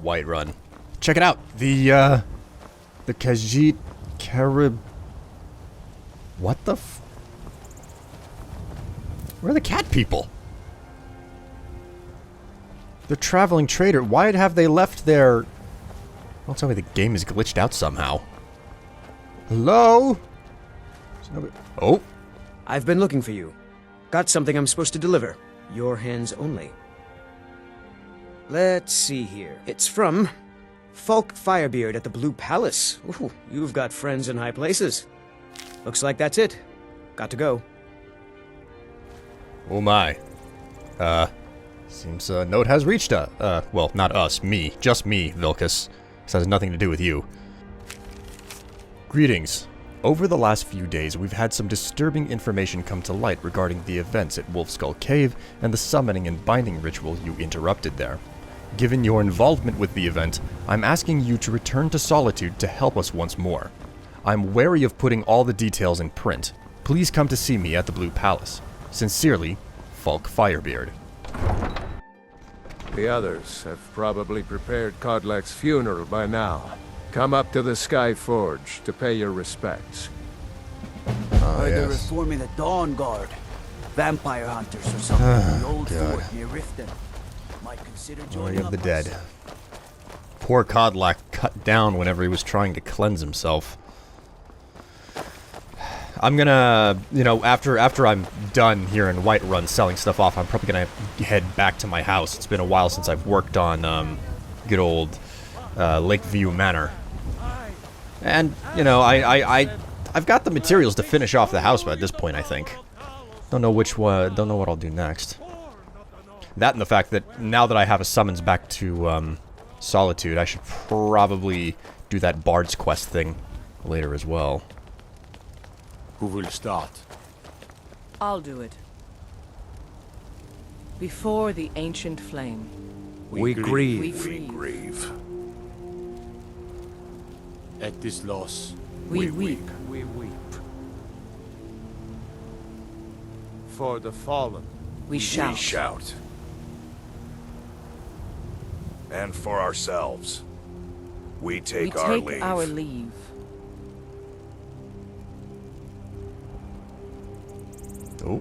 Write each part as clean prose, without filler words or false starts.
Whiterun. Check it out. The Khajiit Carib... What the Where are the cat people? They're traveling trader. Why have they left their... Don't tell me the game is glitched out somehow. Hello? Oh. I've been looking for you. Got something I'm supposed to deliver. Your hands only. Let's see here. It's from Falk Firebeard at the Blue Palace. Ooh, you've got friends in high places. Looks like that's it. Got to go. Oh my. Seems a note has reached well, not us, me. Just me, Vilcus. This has nothing to do with you. Greetings. Over the last few days, we've had some disturbing information come to light regarding the events at Wolfskull Cave and the summoning and binding ritual you interrupted there. Given your involvement with the event, I'm asking you to return to Solitude to help us once more. I'm wary of putting all the details in print. Please come to see me at the Blue Palace. Sincerely, Falk Firebeard. The others have probably prepared Kodlak's funeral by now. Come up to the Sky Forge to pay your respects. They're reforming the Dawn Guard. Vampire hunters or something. The old fort near Riften. Might consider joining of the dead. Poor Kodlak cut down whenever he was trying to cleanse himself. I'm gonna, after I'm done here in Whiterun selling stuff off, I'm probably gonna head back to my house. It's been a while since I've worked on, good old, Lakeview Manor. And, I've got the materials to finish off the house at this point, I think. Don't know what I'll do next. That and the fact that now that I have a summons back to, Solitude, I should probably do that Bard's Quest thing later as well. Who will start? I'll do it. Before the ancient flame. We grieve. We grieve. At this loss, We weep. We weep. For the fallen. We shout. shout. And for ourselves, we take our leave. Our leave. Oh.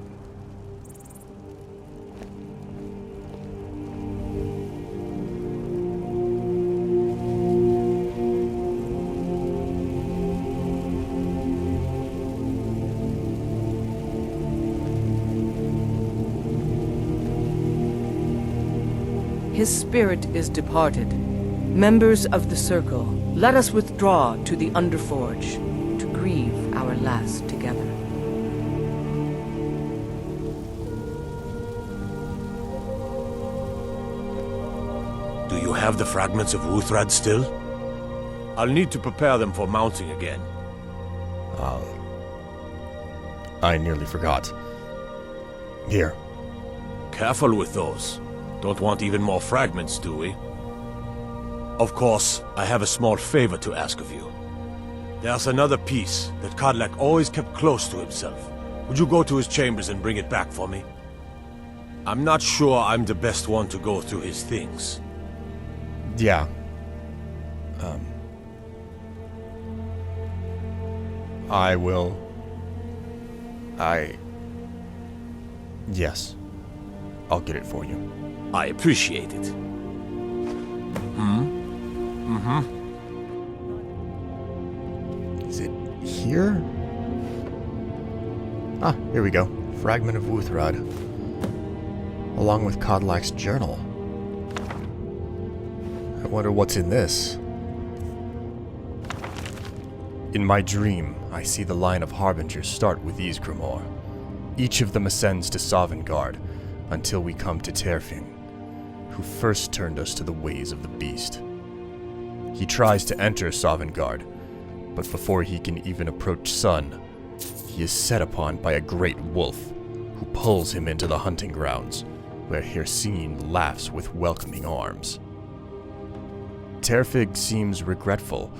His spirit is departed. Members of the Circle, let us withdraw to the Underforge to grieve our last together. Do you have the fragments of Wuuthrad still? I'll need to prepare them for mounting again. I nearly forgot. Here. Careful with those. Don't want even more fragments, do we? Of course, I have a small favor to ask of you. There's another piece that Kodlak always kept close to himself. Would you go to his chambers and bring it back for me? I'm not sure I'm the best one to go through his things. Yeah. I will... Yes. I'll get it for you. I appreciate it. Is it here? Ah, here we go. Fragment of Wuuthrad. Along with Kodlak's journal. I wonder what's in this. In my dream, I see the line of Harbingers start with these Grimoire. Each of them ascends to Sovngarde until we come to Terfing, who first turned us to the ways of the beast. He tries to enter Sovngarde, but before he can even approach Sun, he is set upon by a great wolf, who pulls him into the hunting grounds, where Hircine laughs with welcoming arms. Terfig seems regretful,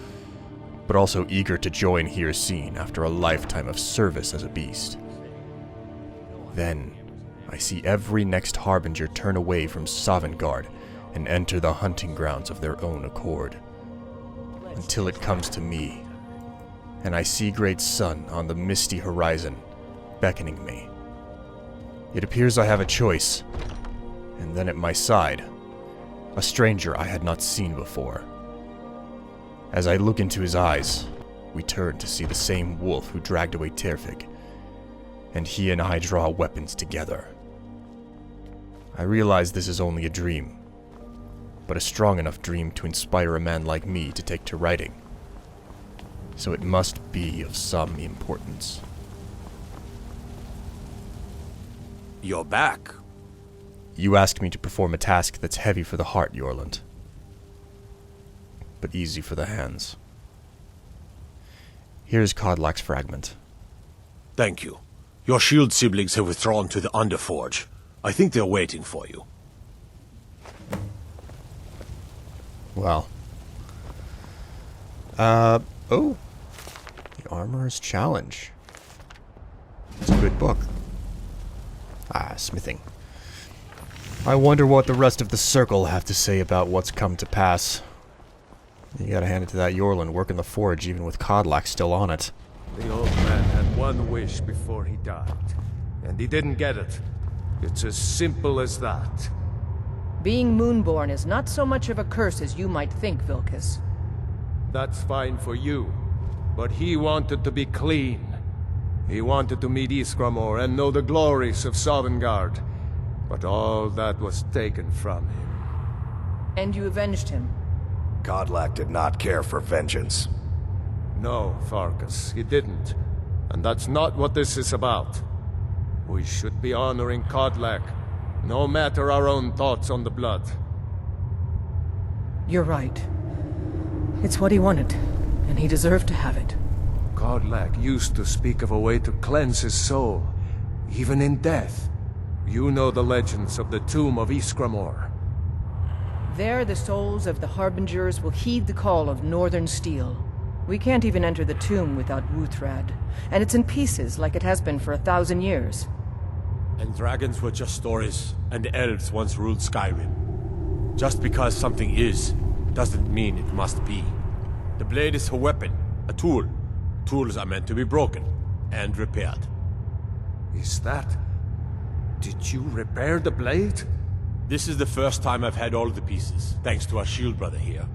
but also eager to join Hircine after a lifetime of service as a beast. Then, I see every next Harbinger turn away from Sovngarde and enter the hunting grounds of their own accord. Until it comes to me, and I see great sun on the misty horizon, beckoning me. It appears I have a choice, and then at my side, a stranger I had not seen before. As I look into his eyes, we turn to see the same wolf who dragged away Terfig, and he and I draw weapons together. I realize this is only a dream, but a strong enough dream to inspire a man like me to take to writing. So it must be of some importance. You're back. You asked me to perform a task that's heavy for the heart, Yorland, but easy for the hands. Here's Kodlak's fragment. Thank you. Your shield siblings have withdrawn to the Underforge. I think they're waiting for you. Well. Oh. The Armorer's Challenge. It's a good book. Ah, smithing. I wonder what the rest of the Circle have to say about what's come to pass. You gotta hand it to that Yorland working the forge even with Kodlak still on it. The old man had one wish before he died, and he didn't get it. It's as simple as that. Being Moonborn is not so much of a curse as you might think, Vilkas. That's fine for you, but he wanted to be clean. He wanted to meet Iskramor and know the glories of Sovngarde, but all that was taken from him. And you avenged him. Kodlak did not care for vengeance. No, Farkas, he didn't. And that's not what this is about. We should be honoring Kodlak, no matter our own thoughts on the blood. You're right. It's what he wanted, and he deserved to have it. Kodlak used to speak of a way to cleanse his soul, even in death. You know the legends of the tomb of Iskramor. There, the souls of the Harbingers will heed the call of Northern Steel. We can't even enter the tomb without Wuuthrad, and it's in pieces like it has been for 1,000 years. And dragons were just stories, and elves once ruled Skyrim. Just because something is, doesn't mean it must be. The blade is a weapon, a tool. Tools are meant to be broken, and repaired. Is that... Did you repair the blade? This is the first time I've had all the pieces, thanks to our shield brother here.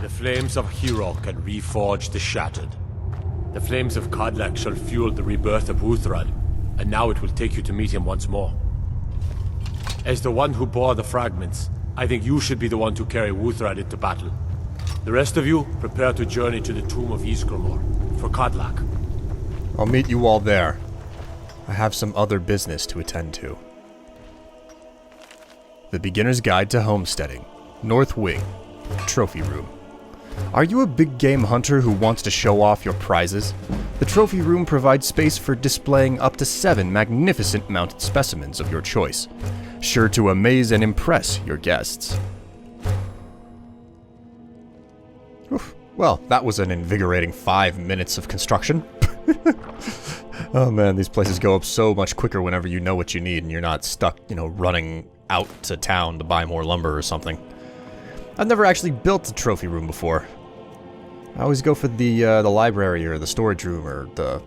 The flames of Hero can reforge the shattered. The flames of Kodlak shall fuel the rebirth of Wuuthrad, and now it will take you to meet him once more. As the one who bore the fragments, I think you should be the one to carry Wuuthrad into battle. The rest of you, prepare to journey to the tomb of Iskramor, for Kodlak. I'll meet you all there. I have some other business to attend to. The Beginner's Guide to Homesteading, North Wing, Trophy Room. Are you a big game hunter who wants to show off your prizes? The Trophy Room provides space for displaying up to 7 magnificent mounted specimens of your choice, sure to amaze and impress your guests. Oof. Well, that was an invigorating 5 minutes of construction. Oh man, these places go up so much quicker whenever you know what you need and you're not stuck, running out to town to buy more lumber or something. I've never actually built a trophy room before. I always go for the library or the storage room or the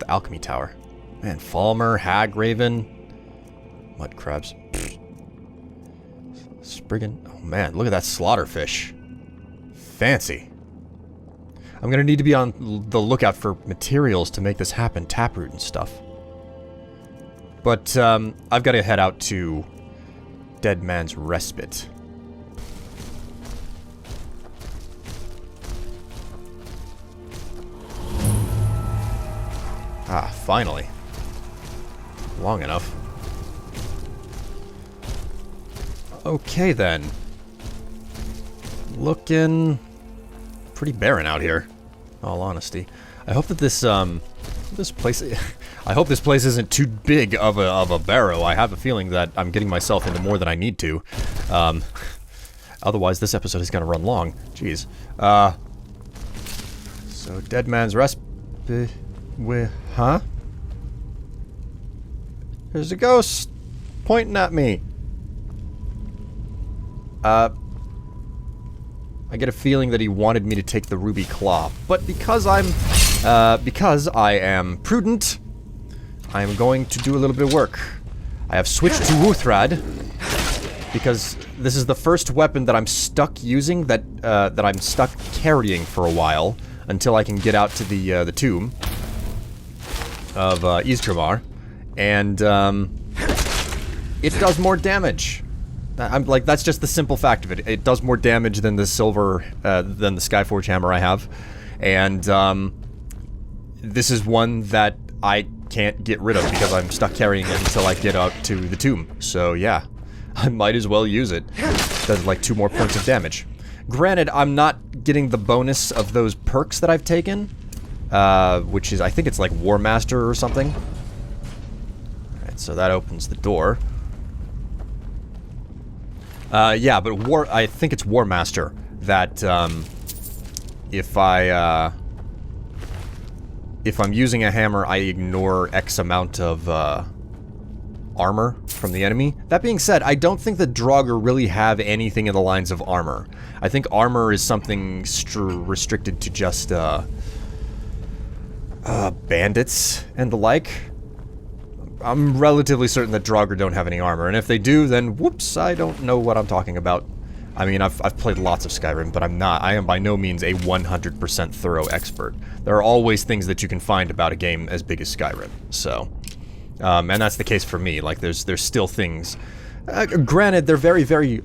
alchemy tower. Man, Falmer, Hagraven, mud crabs. Spriggan. Oh man, look at that slaughterfish. Fancy. I'm gonna need to be on the lookout for materials to make this happen, taproot and stuff. But I've got to head out to Dead Man's Respite. Ah, finally. Long enough. Okay then. Looking pretty barren out here, in all honesty. I hope that this place I hope this place isn't too big of a barrow. I have a feeling that I'm getting myself into more than I need to. Otherwise this episode is gonna run long. Jeez. So Dead Man's Respite. Huh? There's a ghost pointing at me. I get a feeling that he wanted me to take the ruby claw, but because I am prudent, I am going to do a little bit of work. I have switched to Wuuthrad because this is the first weapon that I'm stuck using, that I'm stuck carrying for a while until I can get out to the tomb of Istramar, and it does more damage. I'm like, that's just the simple fact of it. It does more damage than the than the Skyforge hammer I have, and this is one that I can't get rid of because I'm stuck carrying it until I get out to the tomb. So yeah, I might as well use it. Does like 2 more points of damage. Granted, I'm not getting the bonus of those perks that I've taken, which is, I think it's like War Master or something. Alright, so that opens the door. Yeah, but I think it's War Master that, if I'm using a hammer, I ignore X amount of, armor from the enemy. That being said, I don't think the Draugr really have anything in the lines of armor. I think armor is something restricted to just, bandits and the like. I'm relatively certain that Draugr don't have any armor, and if they do, then whoops, I don't know what I'm talking about. I mean, I've played lots of Skyrim, but I am by no means a 100% thorough expert. There are always things that you can find about a game as big as Skyrim, so... and that's the case for me, like, there's still things... granted, they're very, very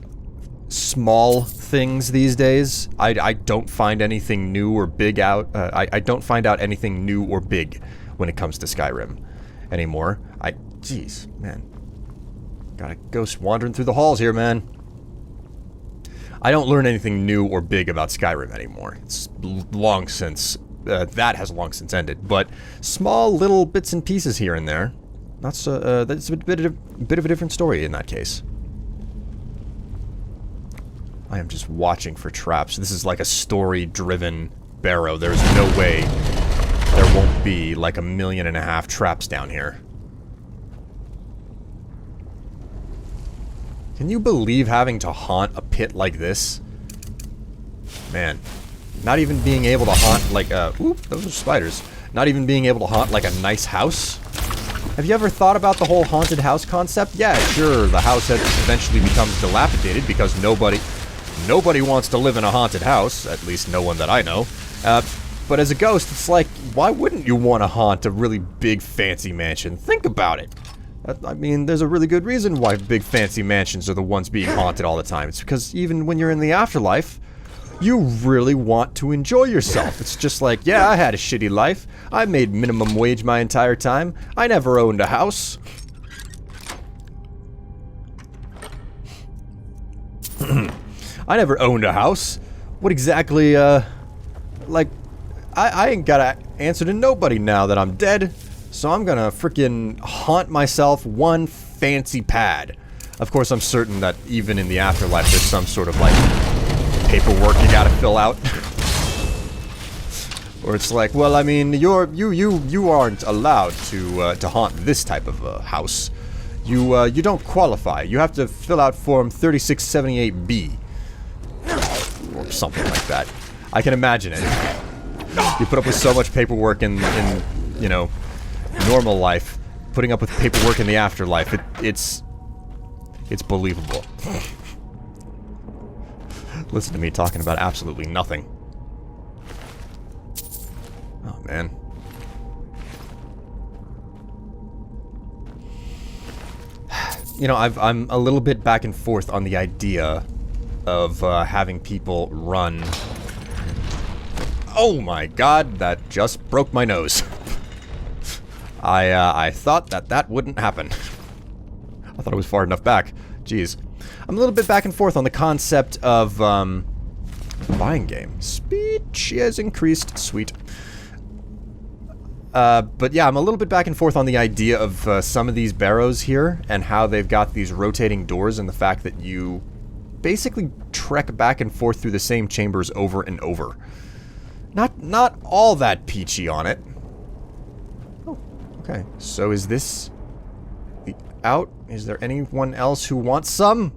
small things these days. I don't find anything new or big out... I don't find out anything new or big when it comes to Skyrim anymore. Jeez, man. Got a ghost wandering through the halls here, man. I don't learn anything new or big about Skyrim anymore. It's long since... that has long since ended, but small little bits and pieces here and there. That's a bit of a different story in that case. I am just watching for traps. This is like a story-driven barrow. There's no way there won't be like 1.5 million traps down here. Can you believe having to haunt a pit like this? Man. Not even being able to haunt like a... Oop, those are spiders. Not even being able to haunt like a nice house? Have you ever thought about the whole haunted house concept? Yeah, sure, the house eventually becomes dilapidated because nobody wants to live in a haunted house. At least no one that I know. But as a ghost, it's like, why wouldn't you want to haunt a really big fancy mansion? Think about it. I mean, there's a really good reason why big fancy mansions are the ones being haunted all the time. It's because even when you're in the afterlife, you really want to enjoy yourself. It's just like, yeah, I had a shitty life. I made minimum wage my entire time. I never owned a house. I never owned a house. What exactly, like, I ain't got an answer to nobody now that I'm dead. So I'm gonna frickin' haunt myself one fancy pad. Of course, I'm certain that even in the afterlife, there's some sort of, like, paperwork you gotta fill out. Or it's like, well, I mean, you aren't allowed to haunt this type of house. You don't qualify. You have to fill out form 3678B. Or something like that. I can imagine it. You put up with so much paperwork in you know, normal life. Putting up with paperwork in the afterlife, it's believable. Listen to me talking about absolutely nothing. Oh, man. You know, I'm a little bit back and forth on the idea of having people run... Oh my god, that just broke my nose. I thought that wouldn't happen. I thought it was far enough back. Jeez. I'm a little bit back and forth on the concept of, buying game. Speech has increased. Sweet. But yeah, I'm a little bit back and forth on the idea of some of these barrows here, and how they've got these rotating doors, and the fact that you basically trek back and forth through the same chambers over and over. Not all that peachy on it. Oh, okay. So is this the out? Is there anyone else who wants some?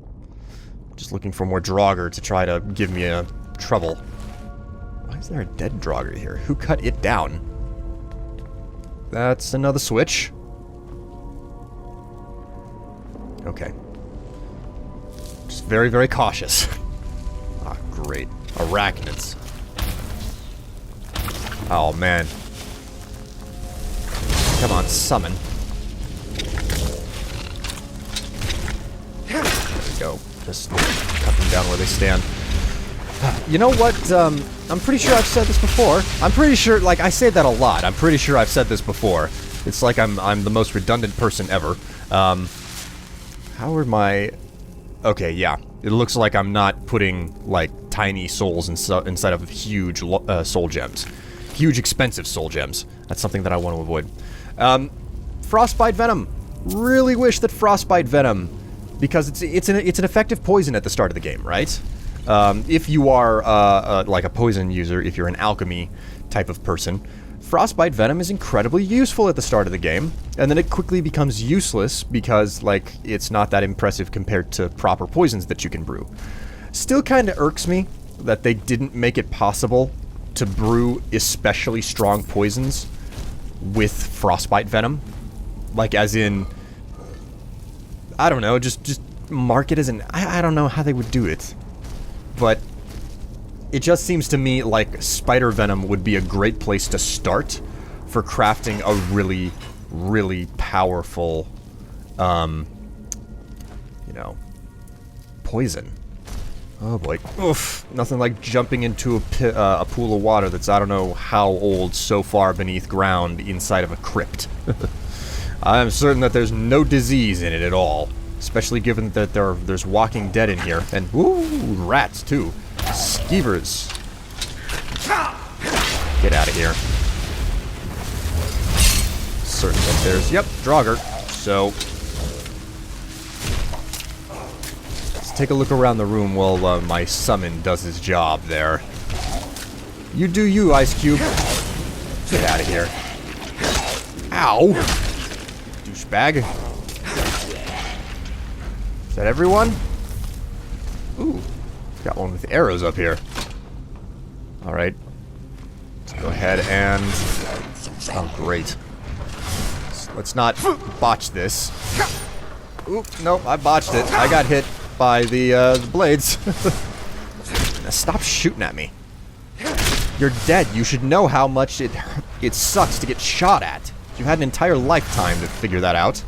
Just looking for more Draugr to try to give me a trouble. Why is there a dead Draugr here? Who cut it down? That's another switch. Okay. Just very, very cautious. Ah, great. Arachnids. Oh, man. Come on, summon. There we go. Just cut them down where they stand. You know what? I'm pretty sure I've said this before. I'm pretty sure, like, I say that a lot. I'm pretty sure I've said this before. It's like I'm the most redundant person ever. How are my... Okay, yeah. It looks like I'm not putting, like, tiny souls inside of huge soul gems. Huge, expensive soul gems. That's something that I want to avoid. Frostbite Venom. Really wish that Frostbite Venom... Because it's an effective poison at the start of the game, right? If you are, like a poison user, if you're an alchemy type of person, Frostbite Venom is incredibly useful at the start of the game, and then it quickly becomes useless because, like, it's not that impressive compared to proper poisons that you can brew. Still kind of irks me that they didn't make it possible to brew especially strong poisons with Frostbite Venom. Like, as in... I don't know, just mark it as an... I don't know how they would do it. But it just seems to me like Spider Venom would be a great place to start for crafting a really, really powerful, you know, poison. Oh boy. Oof. Nothing like jumping into a pool of water that's I don't know how old so far beneath ground inside of a crypt. I'm certain that there's no disease in it at all. Especially given that there's Walking Dead in here. And, ooh, rats, too. Skeevers. Get out of here. Certain that there's... Yep, Draugr. So... let's take a look around the room while my summon does his job there. You do you, Ice Cube. Get out of here. Ow! Douchebag. Is that everyone? Ooh. Got one with arrows up here. Alright. Let's go ahead and... oh, great. Let's not botch this. Oop, nope, I botched it. I got hit by the blades. Now stop shooting at me. You're dead. You should know how much it sucks to get shot at. You had an entire lifetime to figure that out.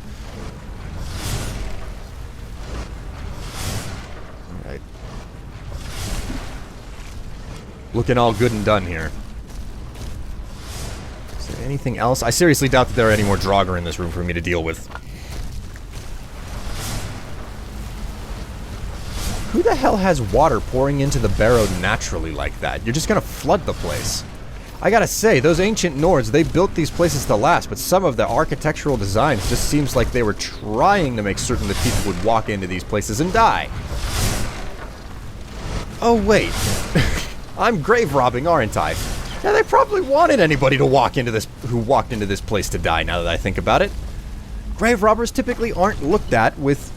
Alright. Looking all good and done here. Is there anything else? I seriously doubt that there are any more Draugr in this room for me to deal with. Who the hell has water pouring into the barrow naturally like that? You're just gonna flood the place. I gotta say, those ancient Nords, they built these places to last, but some of the architectural designs just seems like they were trying to make certain that people would walk into these places and die. Oh, wait. I'm grave robbing, aren't I? Yeah, they probably wanted anybody to walk into this, who walked into this place to die, now that I think about it. Grave robbers typically aren't looked at with...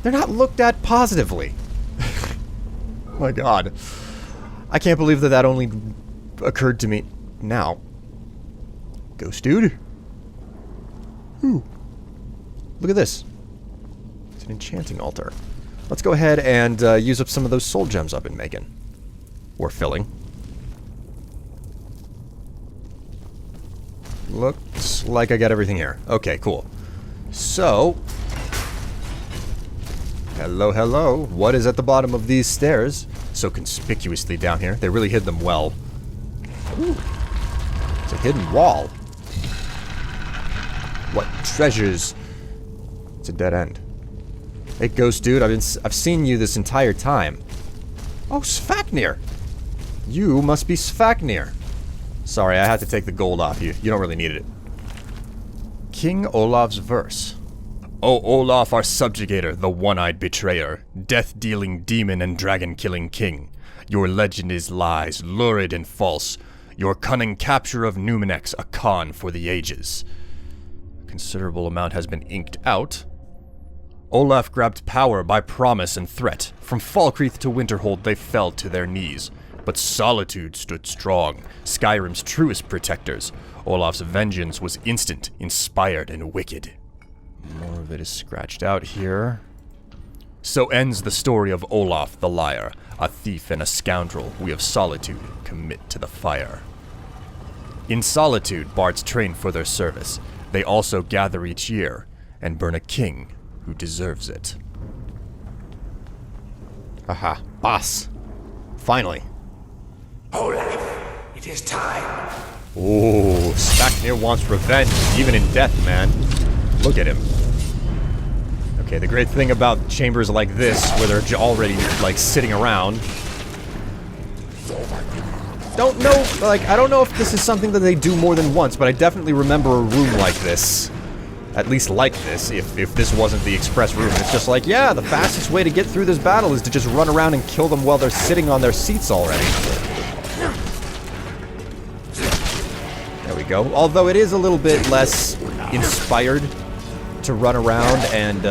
they're not looked at positively. Oh my god. I can't believe that that only occurred to me now. Ghost dude? Ooh. Look at this. It's an enchanting altar. Let's go ahead and use up some of those soul gems I've been making. Or filling. Looks like I got everything here. Okay, cool. So... hello, hello. What is at the bottom of these stairs? So conspicuously down here. They really hid them well. Ooh. It's a hidden wall. What treasures? It's a dead end. Hey, ghost dude, I've seen you this entire time. Oh, Sfaknir. You must be Sfaknir. Sorry, I had to take the gold off you. You don't really need it. King Olaf's verse. O Olaf, our subjugator, the one-eyed betrayer, death-dealing demon and dragon-killing king. Your legend is lies, lurid and false. Your cunning capture of Numenex, a con for the ages. A considerable amount has been inked out. Olaf grabbed power by promise and threat. From Falkreath to Winterhold they fell to their knees. But Solitude stood strong, Skyrim's truest protectors. Olaf's vengeance was instant, inspired, and wicked. More of it is scratched out here. So ends the story of Olaf the Liar, a thief and a scoundrel we of Solitude commit to the fire. In Solitude, bards train for their service. They also gather each year and burn a king who deserves it. Aha, boss. Finally. Olaf, it is time. Ooh, Svaknir wants revenge, even in death, man. Look at him. Okay, the great thing about chambers like this, where they're already, like, sitting around... Don't know, like, I don't know if this is something that they do more than once, but I definitely remember a room like this. At least like this, if this wasn't the express room. It's just like, yeah, the fastest way to get through this battle is to just run around and kill them while they're sitting on their seats already. There we go. Although it is a little bit less inspired to run around and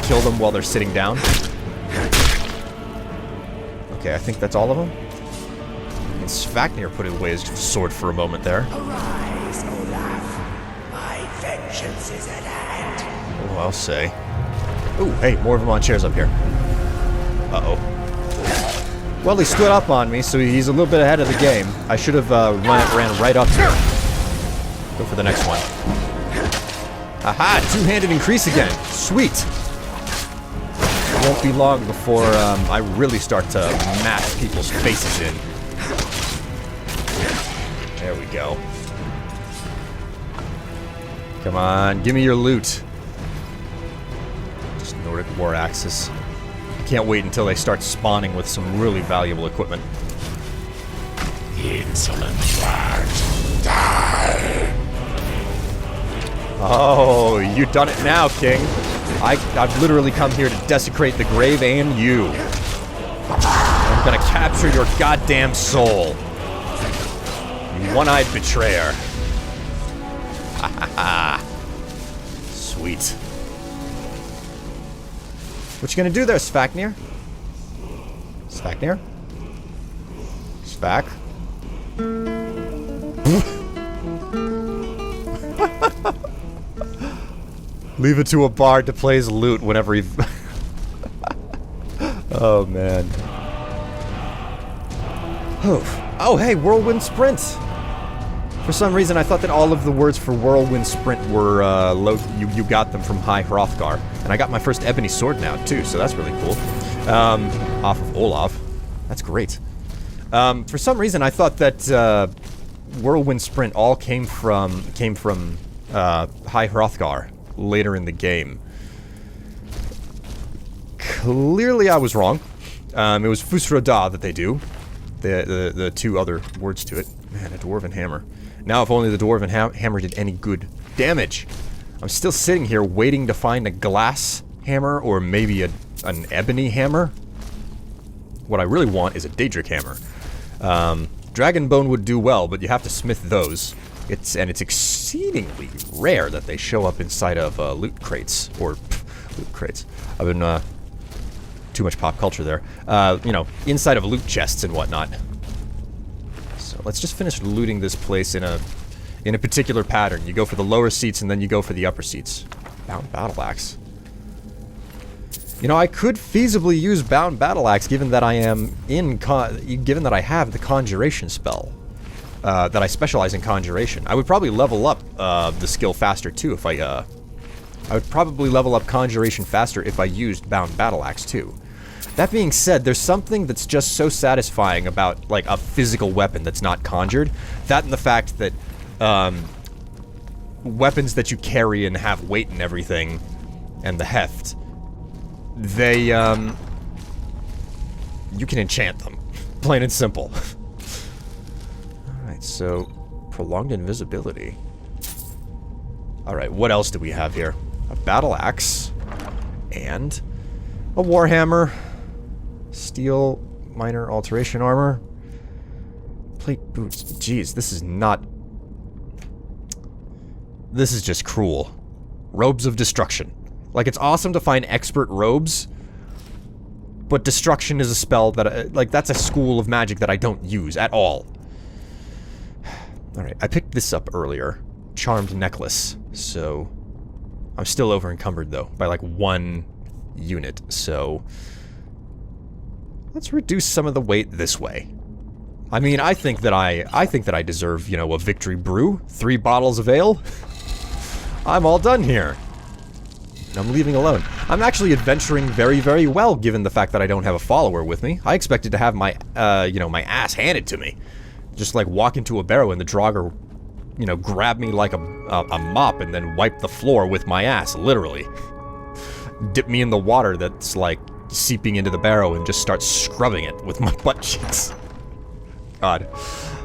kill them while they're sitting down. Okay, I think that's all of them. And Svaknir put away his sword for a moment there. Arise, Olaf. My vengeance is at hand. Oh, I'll say. Ooh, hey, more of them on chairs up here. Uh-oh. Well, he stood up on me, so he's a little bit ahead of the game. I should have ran right up here. Go for the next one. Aha! Two-handed increase again. Sweet. It won't be long before I really start to mash people's faces in. There we go. Come on, give me your loot. Just Nordic war axes. Can't wait until they start spawning with some really valuable equipment. Insolent rat. Die! Oh, you done it now, King. I've literally come here to desecrate the grave and you. I'm gonna capture your goddamn soul. You one-eyed betrayer. Ha ha ha. Sweet. What you gonna do there, Svaknir? Svaknir? Svak? Leave it to a bard to play his lute whenever he... Oh, man. Oh, hey, Whirlwind Sprint! For some reason, I thought that all of the words for Whirlwind Sprint were, you got them from High Hrothgar. And I got my first ebony sword now, too, so that's really cool. Off of Olaf. That's great. For some reason, I thought that, Whirlwind Sprint all came from High Hrothgar later in the game. Clearly, I was wrong. It was Fusroda that they do. The two other words to it. Man, a dwarven hammer. Now, if only the dwarven hammer did any good damage. I'm still sitting here waiting to find a glass hammer or maybe an ebony hammer. What I really want is a Daedric hammer. Dragonbone would do well, but you have to smith those. It's exceedingly rare that they show up inside of loot crates or loot crates. I've been too much pop culture there. You know, inside of loot chests and whatnot. So let's just finish looting this place in a particular pattern. You go for the lower seats and then you go for the upper seats. Bound Battle Axe. You know, I could feasibly use Bound Battle Axe given that I am given that I have the Conjuration spell. That I specialize in Conjuration. I would probably level up the skill faster too if I would probably level up Conjuration faster if I used Bound Battle Axe too. That being said, there's something that's just so satisfying about, like, a physical weapon that's not conjured. That and the fact that, weapons that you carry and have weight and everything, and the heft, they, you can enchant them. Plain and simple. Alright, so, prolonged invisibility. Alright, what else do we have here? A battle axe, and a warhammer. Steel minor alteration armor. Plate boots. Jeez, this is not... This is just cruel. Robes of destruction. Like, it's awesome to find expert robes, but destruction is a spell that, like, that's a school of magic that I don't use at all. Alright, I picked this up earlier. Charmed necklace. So, I'm still over encumbered, though, by, like, 1 unit. So, let's reduce some of the weight this way. I mean, I think that I deserve, you know, a victory brew. 3 bottles of ale. I'm all done here. And I'm leaving alone. I'm actually adventuring very, very well, given the fact that I don't have a follower with me. I expected to have my, you know, my ass handed to me. Just, like, walk into a barrow and the Draugr, you know, grab me like a mop and then wipe the floor with my ass, literally. Dip me in the water that's, like, seeping into the barrow and just start scrubbing it with my butt cheeks. God.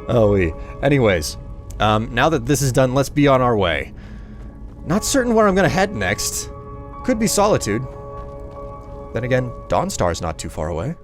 Oh-wee. Anyways, now that this is done, let's be on our way. Not certain where I'm gonna head next. Could be Solitude. Then again, Dawnstar's not too far away.